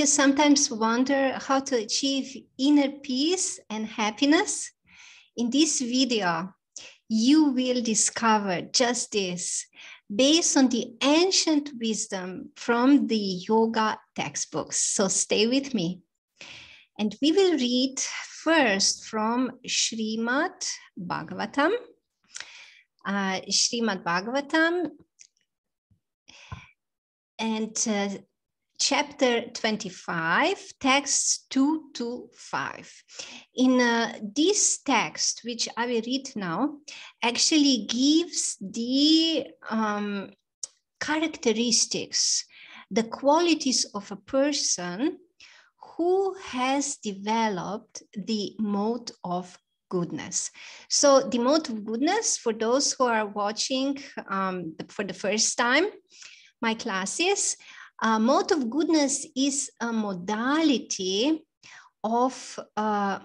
you sometimes wonder how to achieve inner peace and happiness? In this video, you will discover just this based on the ancient wisdom from the yoga textbooks. So stay with me. And we will read first from Srimad Bhagavatam. Srimad Bhagavatam and chapter 25, texts 2 to 5. In this text, which I will read now, actually gives the characteristics, the qualities of a person who has developed the mode of goodness. So the mode of goodness, for those who are watching for the first time, my classes, mode of goodness is a modality of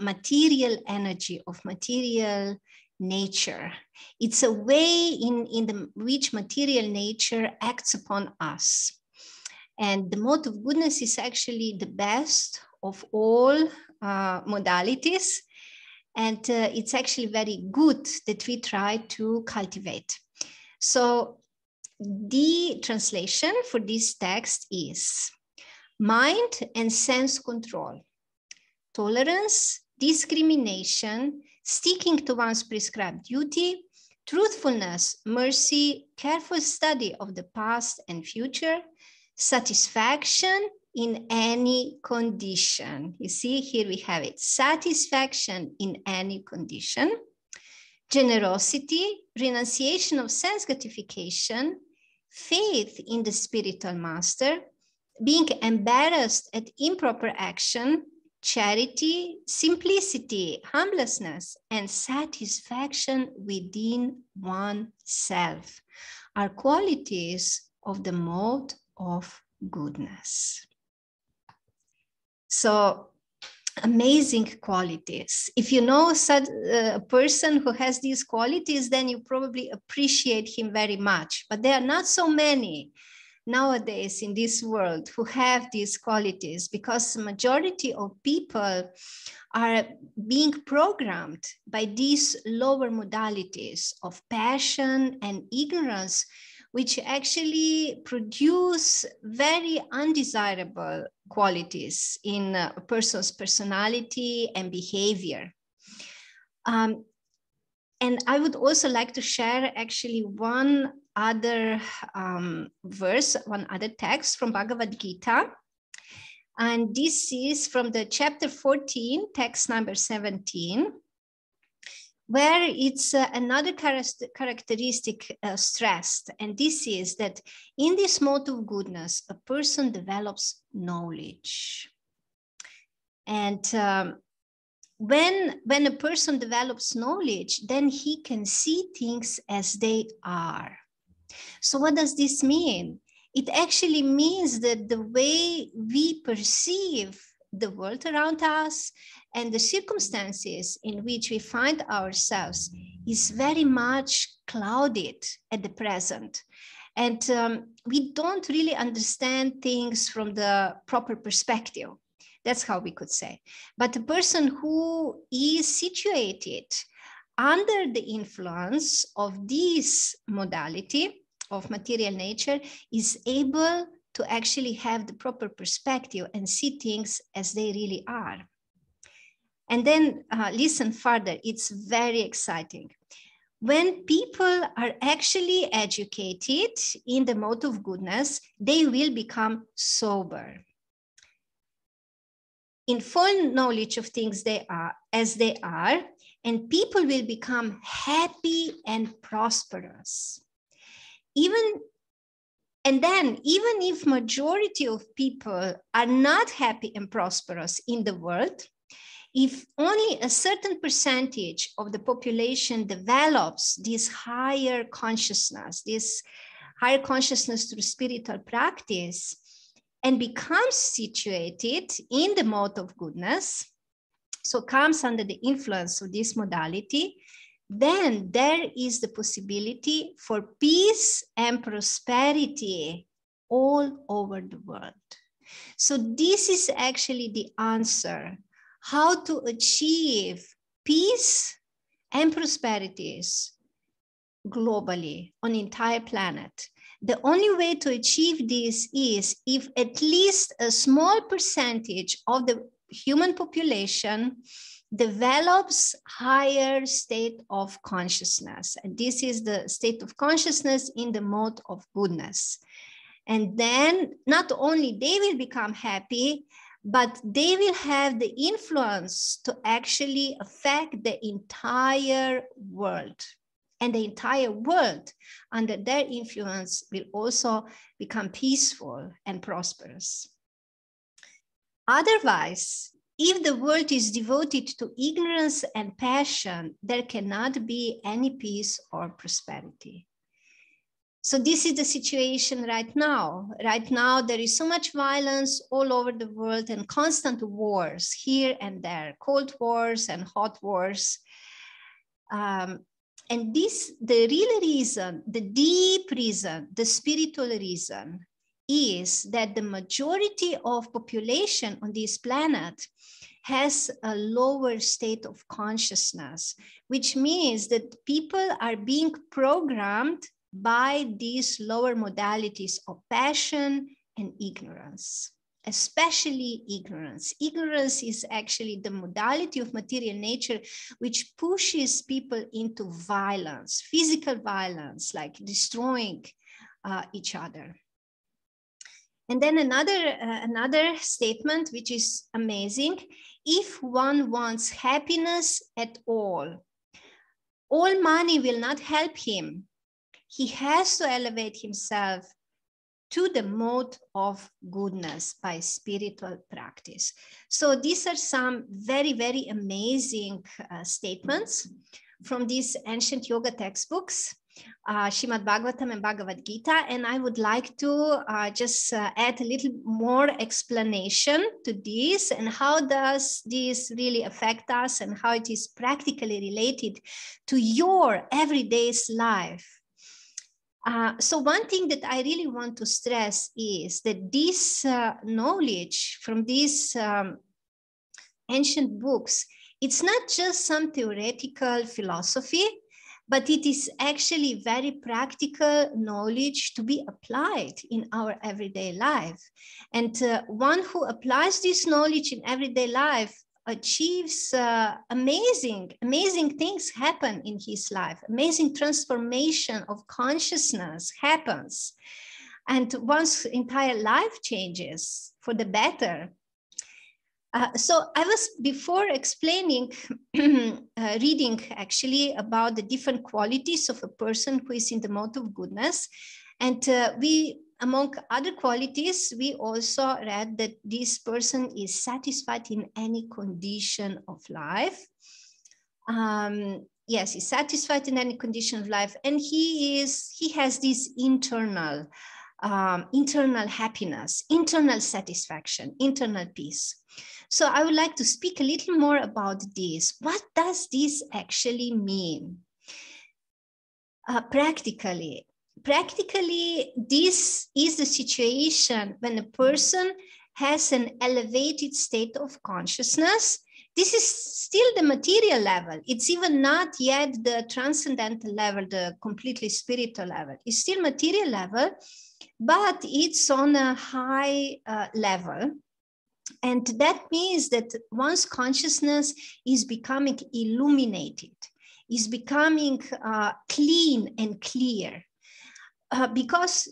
material energy, of material nature. It's a way in which material nature acts upon us. And the mode of goodness is actually the best of all modalities. And it's actually very good that we try to cultivate. So the translation for this text is mind and sense control, tolerance, discrimination, sticking to one's prescribed duty, truthfulness, mercy, careful study of the past and future, satisfaction in any condition. You see, here we have it, satisfaction in any condition, generosity, renunciation of sense gratification, faith in the spiritual master, being embarrassed at improper action, charity, simplicity, humbleness, and satisfaction within oneself are qualities of the mode of goodness. So, amazing qualities. If you know such a person who has these qualities, then you probably appreciate him very much. But there are not so many nowadays in this world who have these qualities, because the majority of people are being programmed by these lower modalities of passion and ignorance, which actually produce very undesirable qualities in a person's personality and behavior. And I would also like to share actually one other verse, one other text from Bhagavad Gita. And this is from the chapter 14, text number 17, where it's another characteristic stressed. And this is that in this mode of goodness, a person develops knowledge. And when a person develops knowledge, then he can see things as they are. So what does this mean? It actually means that the way we perceive the world around us and the circumstances in which we find ourselves is very much clouded at the present. And we don't really understand things from the proper perspective. That's how we could say. But a person who is situated under the influence of this modality of material nature is able to actually have the proper perspective and see things as they really are. And then listen further, it's very exciting. When people are actually educated in the mode of goodness, they will become sober. In full knowledge of things they are as they are, and people will become happy and prosperous. Even if majority of people are not happy and prosperous in the world, if only a certain percentage of the population develops this higher consciousness through spiritual practice and becomes situated in the mode of goodness, so comes under the influence of this modality, then there is the possibility for peace and prosperity all over the world. So this is actually the answer, how to achieve peace and prosperities globally on the entire planet. The only way to achieve this is if at least a small percentage of the human population develops higher state of consciousness. And this is the state of consciousness in the mode of goodness. And then not only they will become happy, but they will have the influence to actually affect the entire world. And the entire world under their influence will also become peaceful and prosperous. Otherwise, if the world is devoted to ignorance and passion, there cannot be any peace or prosperity. So this is the situation right now. Right now, there is so much violence all over the world and constant wars here and there, cold wars and hot wars. And this, the real reason, the deep reason, the spiritual reason is that the majority of population on this planet has a lower state of consciousness, which means that people are being programmed by these lower modalities of passion and ignorance, especially ignorance. Ignorance is actually the modality of material nature which pushes people into violence, physical violence, like destroying each other. And then another statement, which is amazing. If one wants happiness at all money will not help him. He has to elevate himself to the mode of goodness by spiritual practice. So these are some very, very amazing statements from these ancient yoga textbooks, Srimad Bhagavatam and Bhagavad Gita. And I would like to just add a little more explanation to this and how does this really affect us and how it is practically related to your everyday life. So one thing that I really want to stress is that this knowledge from these ancient books, it's not just some theoretical philosophy, but it is actually very practical knowledge to be applied in our everyday life. And one who applies this knowledge in everyday life achieves amazing things happen in his life. Amazing transformation of consciousness happens. And one's entire life changes for the better. So I was before explaining, reading actually about the different qualities of a person who is in the mode of goodness. And we, among other qualities, we also read that this person is satisfied in any condition of life. Yes, he's satisfied in any condition of life. And he has this internal happiness, internal satisfaction, internal peace. So I would like to speak a little more about this. What does this actually mean? Practically, this is the situation when a person has an elevated state of consciousness. This is still the material level. It's even not yet the transcendental level, the completely spiritual level. It's still material level, but it's on a high level. And that means that one's consciousness is becoming illuminated, is becoming clean and clear. Because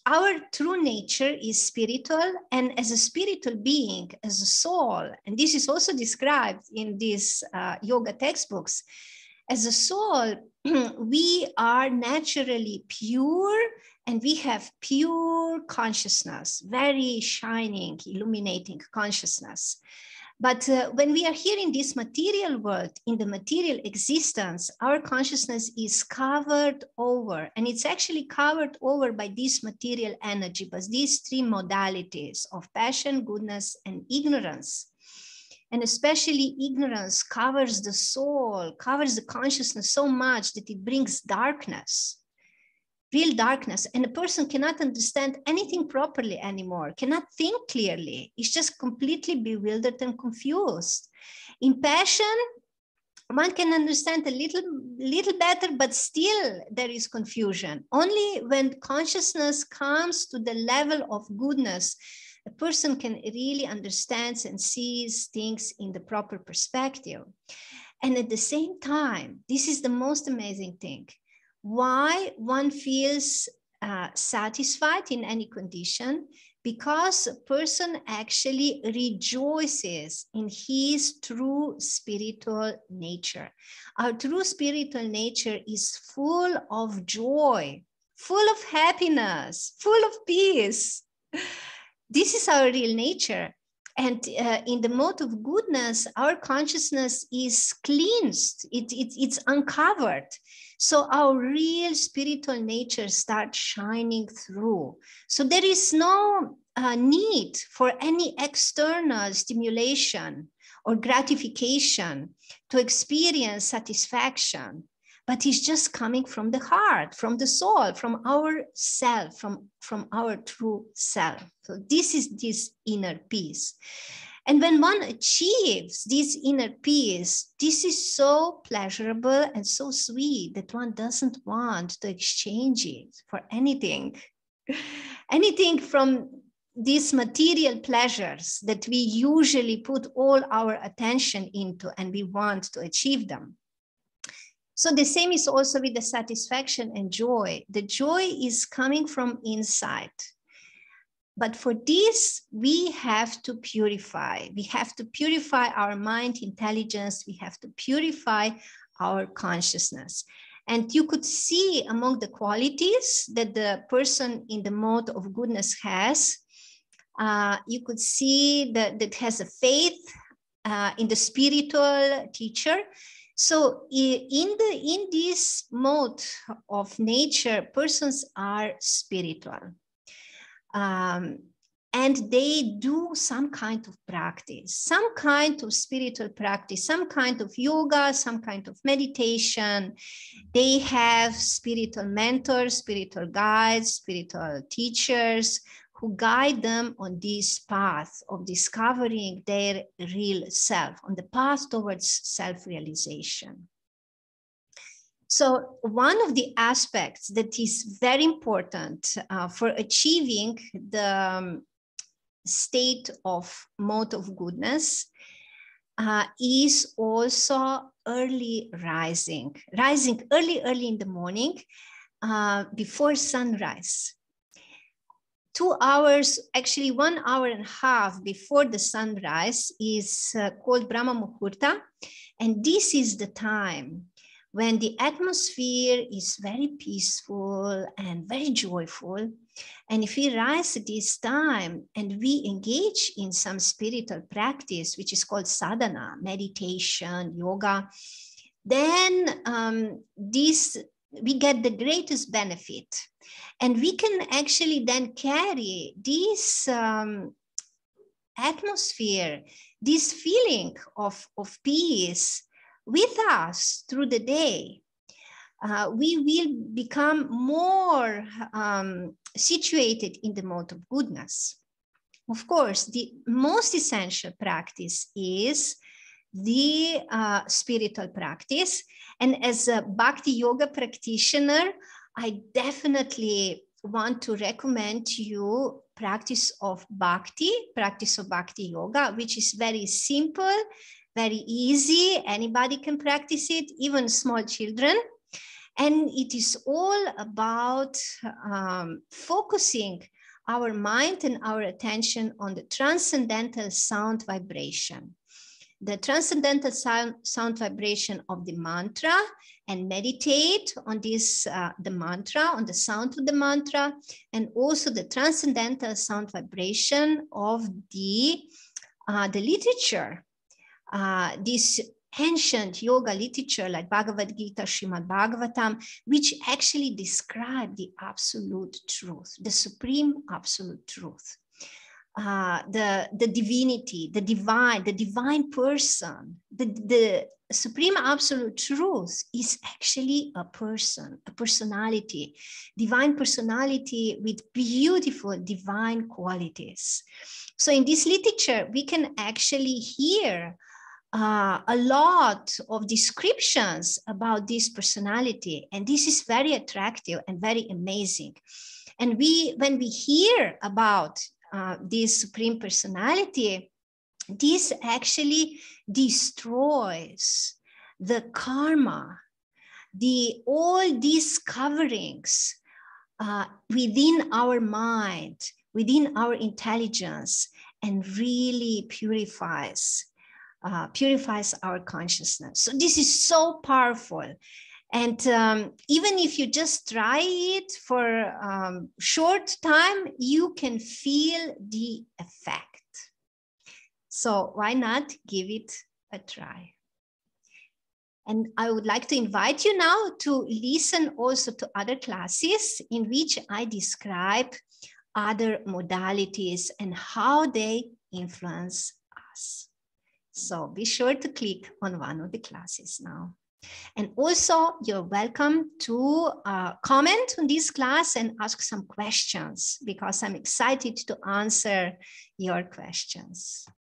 our true nature is spiritual, and as a spiritual being, as a soul, and this is also described in these yoga textbooks, as a soul, we are naturally pure and we have pure consciousness, very shining, illuminating consciousness. But when we are here in this material world, in the material existence, our consciousness is covered over, and it's actually covered over by this material energy, but these three modalities of passion, goodness, and ignorance. And especially ignorance covers the soul, covers the consciousness so much that it brings darkness. real darkness, and a person cannot understand anything properly anymore, cannot think clearly. It's just completely bewildered and confused. In passion, one can understand a little better, but still there is confusion. Only when consciousness comes to the level of goodness, a person can really understand and sees things in the proper perspective. And at the same time, this is the most amazing thing. Why one feels satisfied in any condition? Because a person actually rejoices in his true spiritual nature. Our true spiritual nature is full of joy, full of happiness, full of peace. This is our real nature. And in the mode of goodness, our consciousness is cleansed, it's uncovered. So our real spiritual nature starts shining through. So there is no need for any external stimulation or gratification to experience satisfaction, but it's just coming from the heart, from the soul, from our self, from our true self. So this is this inner peace. And when one achieves this inner peace, this is so pleasurable and so sweet that one doesn't want to exchange it for anything. Anything from these material pleasures that we usually put all our attention into and we want to achieve them. So the same is also with the satisfaction and joy. The joy is coming from inside. But for this, we have to purify. We have to purify our mind intelligence. We have to purify our consciousness. And you could see among the qualities that the person in the mode of goodness has, you could see that has a faith in the spiritual teacher. So in this mode of nature, persons are spiritual. And they do some kind of practice, some kind of spiritual practice, some kind of yoga, some kind of meditation. They have spiritual mentors, spiritual guides, spiritual teachers who guide them on this path of discovering their real self, on the path towards self-realization. So one of the aspects that is very important for achieving the state of mode of goodness is also early rising early in the morning before sunrise. 2 hours, actually 1 hour and a half before the sunrise is called Brahma Muhurta. And this is the time when the atmosphere is very peaceful and very joyful. And if we rise at this time and we engage in some spiritual practice, which is called sadhana, meditation, yoga, then we get the greatest benefit. And we can actually then carry this atmosphere, this feeling of peace with us through the day. We will become more situated in the mode of goodness. Of course, the most essential practice is the spiritual practice. And as a Bhakti yoga practitioner, I definitely want to recommend to you practice of Bhakti yoga, which is very simple, very easy. Anybody can practice it, even small children. And it is all about focusing our mind and our attention on the transcendental sound vibration. The transcendental sound vibration of the mantra, and meditate on this, the mantra, on the sound of the mantra, and also the transcendental sound vibration of the literature. This ancient yoga literature like Bhagavad Gita, Srimad Bhagavatam, which actually describe the absolute truth, the supreme absolute truth. the divinity, the divine person, the supreme absolute truth is actually a person, a personality, divine personality with beautiful divine qualities. So in this literature, we can actually hear a lot of descriptions about this personality, and this is very attractive and very amazing. And when we hear about this supreme personality, this actually destroys the karma, all these coverings within our mind, within our intelligence, and really purifies our consciousness. So this is so powerful. And even if you just try it for a short time, you can feel the effect. So why not give it a try? And I would like to invite you now to listen also to other classes in which I describe other modalities and how they influence us. So be sure to click on one of the classes now. And also, you're welcome to comment on this class and ask some questions, because I'm excited to answer your questions.